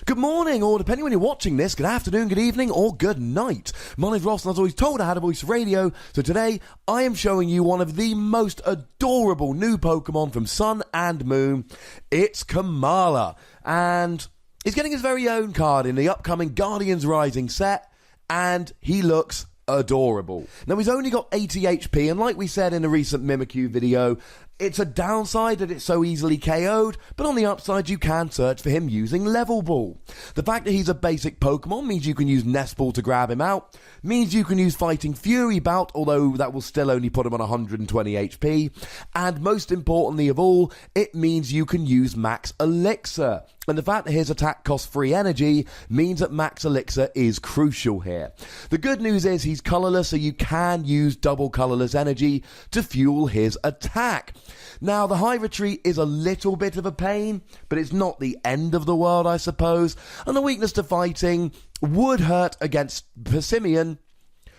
Good morning, or depending when you're watching this, good afternoon, good evening, or good night. My name's Ross, and as always told, I had a voice radio. So today, I am showing you one of the most adorable new Pokemon from Sun and Moon. It's Komala, and he's getting his very own card in the upcoming Guardians Rising set, and he looks adorable. Now, he's only got 80 HP, and like we said in a recent Mimikyu video, it's a downside that it's so easily KO'd, but on the upside you can search for him using Level Ball. The fact that he's a basic Pokemon means you can use Nest Ball to grab him out, means you can use Fighting Fury Belt, although that will still only put him on 120 HP, and most importantly of all, it means you can use Max Elixir. And the fact that his attack costs free energy means that Max Elixir is crucial here. The good news is he's colourless, so you can use double colourless energy to fuel his attack. Now, the high retreat is a little bit of a pain, but it's not the end of the world, I suppose. And the weakness to fighting would hurt against Persimmon,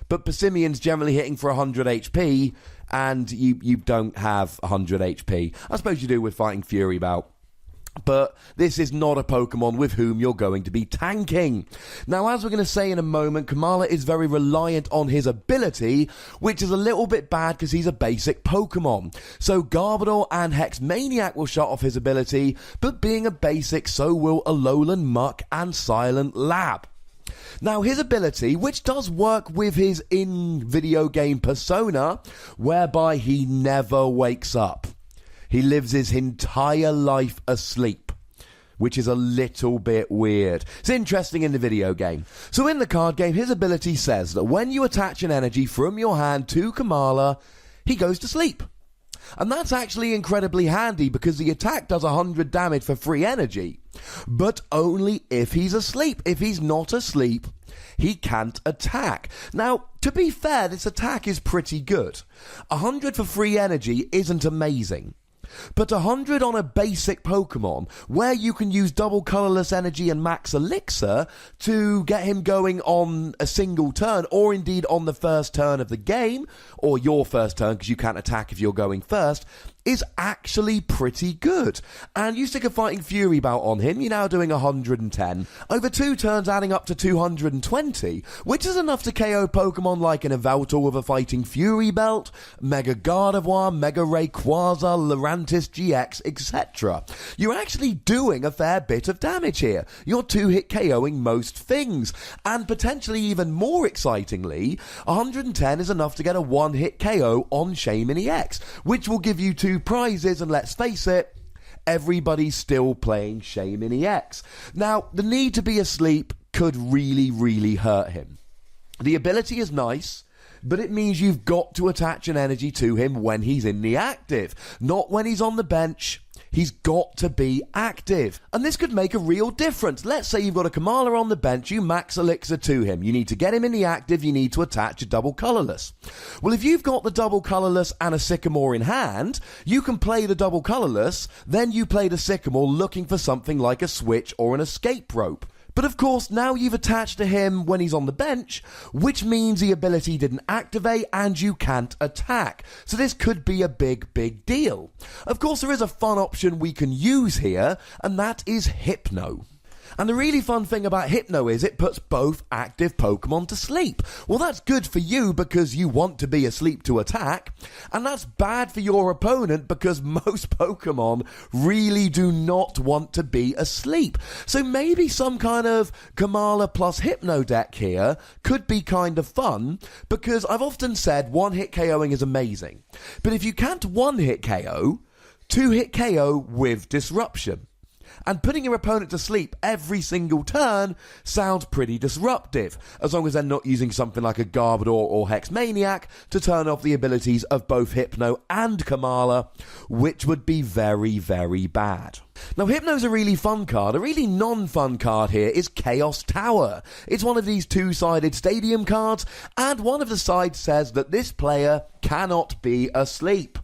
but Persimmon's generally hitting for 100 HP, and you don't have 100 HP. I suppose you do with Fighting Fury Belt. But this is not a Pokemon with whom you're going to be tanking. Now, as we're going to say in a moment, Komala is very reliant on his ability, which is a little bit bad because he's a basic Pokemon. So Garbodor and Hex Maniac will shut off his ability, but being a basic, so will Alolan Muck and Silent Lab. Now, his ability, which does work with his in-video game persona, whereby he never wakes up. He lives his entire life asleep, which is a little bit weird. It's interesting in the video game. So in the card game, his ability says that when you attach an energy from your hand to Komala, he goes to sleep. And that's actually incredibly handy because the attack does 100 damage for free energy, but only if he's asleep. If he's not asleep, he can't attack. Now, to be fair, this attack is pretty good. 100 for free energy isn't amazing. But 100 on a basic Pokemon, where you can use double colourless energy and Max Elixir to get him going on a single turn, or indeed on the first turn of the game, or your first turn because you can't attack if you're going first, is actually pretty good. And you stick a Fighting Fury Belt on him, you're now doing 110. Over 2 turns adding up to 220, which is enough to KO Pokemon like an Yveltal with a Fighting Fury Belt, Mega Gardevoir, Mega Rayquaza, Lurantis GX, etc. You're actually doing a fair bit of damage here. You're 2-hit KOing most things. And potentially even more excitingly, 110 is enough to get a 1-hit KO on Shaymin EX, which will give you 2 prizes, and let's face it, everybody's still playing Shaymin EX. Now, the need to be asleep could really hurt him. The ability is nice, but it means you've got to attach an energy to him when he's in the active, not when he's on the bench. He's got to be active. And this could make a real difference. Let's say you've got a Komala on the bench, you Max Elixir to him. You need to get him in the active, you need to attach a double colourless. Well, if you've got the double colourless and a Sycamore in hand, you can play the double colourless, then you play the Sycamore looking for something like a switch or an escape rope. But of course, now you've attached to him when he's on the bench, which means the ability didn't activate and you can't attack. So this could be a big deal. Of course, there is a fun option we can use here, and that is Hypno. And the really fun thing about Hypno is it puts both active Pokemon to sleep. Well, that's good for you because you want to be asleep to attack, and that's bad for your opponent because most Pokemon really do not want to be asleep. So maybe some kind of Komala plus Hypno deck here could be kind of fun, because I've often said 1-hit KOing is amazing. But if you can't 1-hit KO, 2-hit KO with Disruption. And putting your opponent to sleep every single turn sounds pretty disruptive, as long as they're not using something like a Garbodor or Hex Maniac to turn off the abilities of both Hypno and Komala, which would be very bad. Now, Hypno's a really fun card. A really non-fun card here is Chaos Tower. It's one of these 2-sided stadium cards, and one of the sides says that this player cannot be asleep.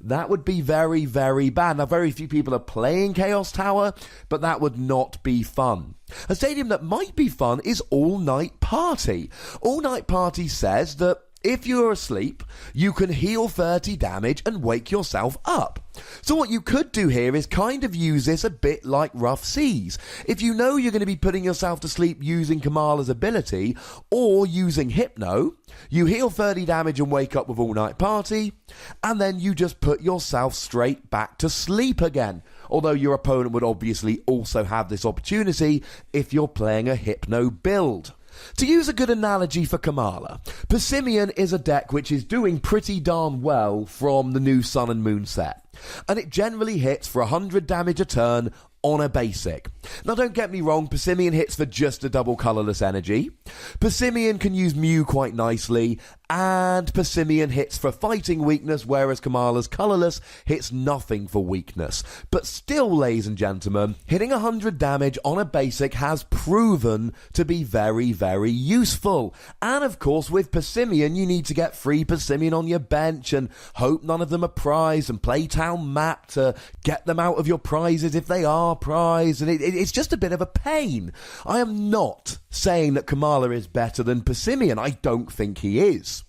That would be very bad. Now, very few people are playing Chaos Tower, but that would not be fun. A stadium that might be fun is All Night Party. All Night Party says that if you're asleep, you can heal 30 damage and wake yourself up. So what you could do here is kind of use this a bit like Rough Seas. If you know you're going to be putting yourself to sleep using Komala's ability or using Hypno, you heal 30 damage and wake up with All Night Party, and then you just put yourself straight back to sleep again. Although your opponent would obviously also have this opportunity if you're playing a Hypno build. To use a good analogy for Komala, Persimmon is a deck which is doing pretty darn well from the new Sun and Moon set, and it generally hits for 100 damage a turn on a basic. Now don't get me wrong, Persimmon hits for just a double colourless energy. Persimmon can use Mew quite nicely, and Persimmon hits for fighting weakness, whereas Komala's colourless hits nothing for weakness. But still, ladies and gentlemen, hitting 100 damage on a basic has proven to be very, very useful. And of course, with Persimmon, you need to get free Persimmon on your bench and hope none of them are prized and play town map to get them out of your prizes if they are prized, and it's just a bit of a pain. I am not saying that Komala is better than Persimmon. I don't think he is.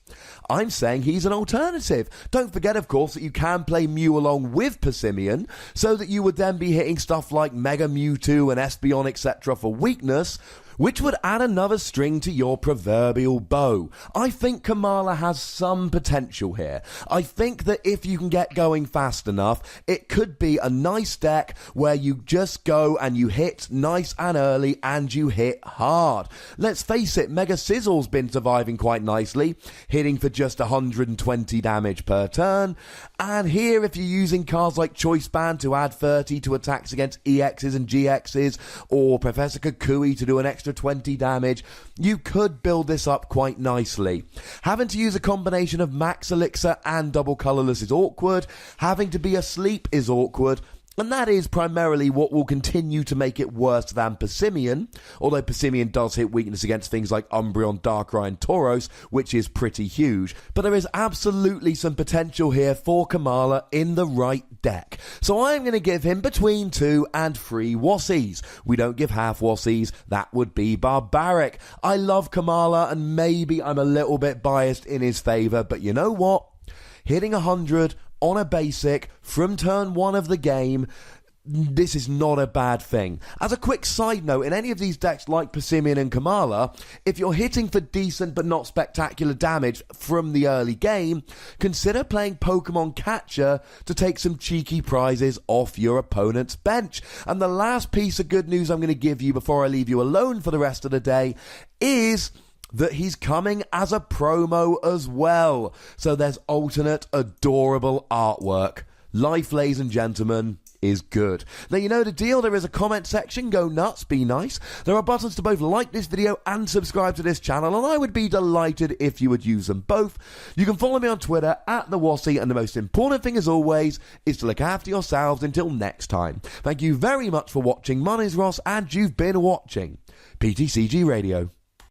I'm saying he's an alternative. Don't forget, of course, that you can play Mew along with Persimmon, so that you would then be hitting stuff like Mega Mewtwo and Espeon, etc. for weakness, which would add another string to your proverbial bow. I think Komala has some potential here. I think that if you can get going fast enough, it could be a nice deck where you just go and you hit nice and early and you hit hard. Let's face it, Mega Sizzle's been surviving quite nicely, hitting for just 120 damage per turn. And here, if you're using cards like Choice Band to add 30 to attacks against EXs and GXs, or Professor Kukui to do an extra 20 damage, you could build this up quite nicely. Having to use a combination of Max Elixir and double colourless is awkward. Having to be asleep is awkward. And that is primarily what will continue to make it worse than Persimmon, although Persimmon does hit weakness against things like Umbreon, Darkrai and Tauros, which is pretty huge. But there is absolutely some potential here for Komala in the right deck. So I'm going to give him between 2 and 3 Wassies. We don't give half Wassies, that would be barbaric. I love Komala, and maybe I'm a little bit biased in his favour, but you know what? Hitting 100 on a basic from turn 1 of the game, this is not a bad thing. As a quick side note, in any of these decks like Persimmon and Komala, if you're hitting for decent but not spectacular damage from the early game, consider playing Pokemon Catcher to take some cheeky prizes off your opponent's bench. And the last piece of good news I'm going to give you before I leave you alone for the rest of the day is that he's coming as a promo as well. So there's alternate, adorable artwork. Life, ladies and gentlemen, is good. Now, you know the deal. There is a comment section. Go nuts, be nice. There are buttons to both like this video and subscribe to this channel, and I would be delighted if you would use them both. You can follow me on Twitter @TheWassie, and the most important thing, as always, is to look after yourselves until next time. Thank you very much for watching. My name is Ross, and you've been watching PTCG Radio.